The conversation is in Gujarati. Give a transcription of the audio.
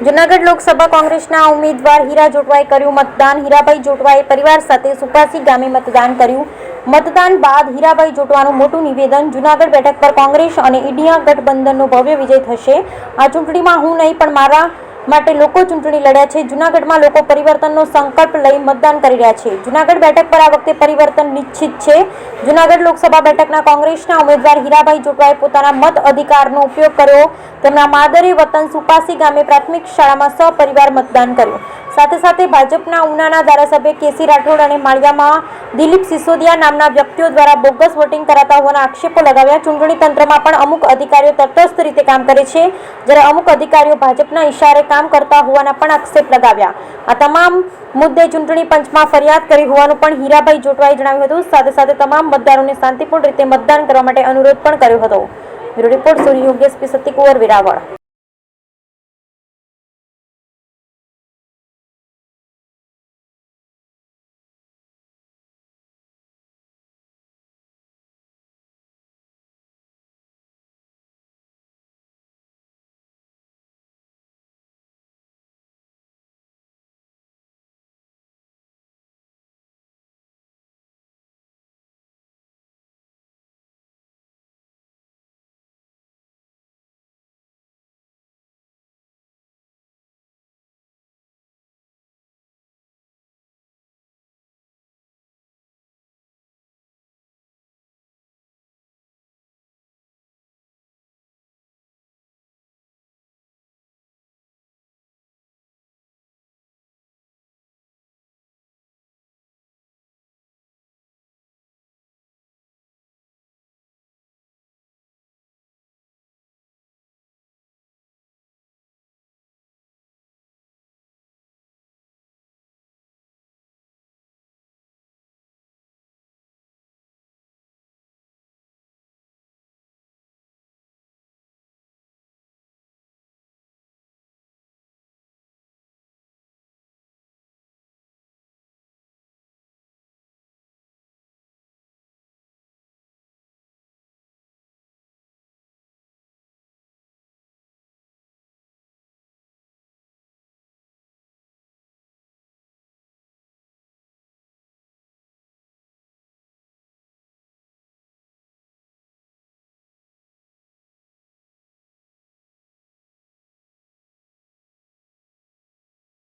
જૂનાગઢ લોકસભા કોંગ્રેસના ઉમેદવાર હીરા જોટવાએ કર્યું મતદાન। હીરાભાઈ જોટવાએ પરિવાર સાથે સુપાસી ગામે મતદાન કર્યું। મતદાન બાદ હીરાભાઈ જોટવાનું મોટું નિવેદન। જૂનાગઢ બેઠક પર કોંગ્રેસ અને ઇન્ડિયા ગઠબંધનનો ભવ્ય વિજય થશે। આ ચૂંટણીમાં હું નહીં પણ મારા માટે લોકો ચૂંટણી લડ્યા છે। જૂનાગઢમાં લોકો પરિવર્તનનો સંકલ્પ લઈ મતદાન કરી રહ્યા છે। જૂનાગઢ બેઠક પર આ વખતે પરિવર્તન નિશ્ચિત છે। જૂનાગઢ લોકસભા બેઠકના કોંગ્રેસના ઉમેદવાર હીરાભાઈ જોટવાએ પોતાના મત અધિકારનો ઉપયોગ કર્યો। તેમના માદરે વતન સુપાસી ગામે પ્રાથમિક શાળામાં સપરિવાર મતદાન કર્યું। સાથે સાથે ભાજપના ઉનાના ધારાસભ્ય કેસી રાઠોડ અને માળિયામાં દિલીપ સિસોદિયા નામના વ્યક્તિઓ દ્વારા બોગસ વોટિંગ કરાતા હોવાના આક્ષેપો લગાવ્યા। ચૂંટણી તંત્રમાં પણ અમુક અધિકારીઓ તટસ્થ રીતે કામ કરે છે, જ્યારે અમુક અધિકારીઓ ભાજપના ઇશારે કામ કરતા હોવાના પણ આક્ષેપ લગાવ્યા। આ તમામ મુદ્દે ચૂંટણી પંચમાં ફરિયાદ કરી હોવાનું પણ હીરાભાઈ જોટવાએ જણાવ્યું હતું। સાથે સાથે તમામ મતદારોને શાંતિપૂર્ણ રીતે મતદાન કરવા માટે અનુરોધ પણ કર્યો હતો। બ્યુરો રિપોર્ટ, સોની યોગેશ પી, સતીકુંવર, વેરાવળ।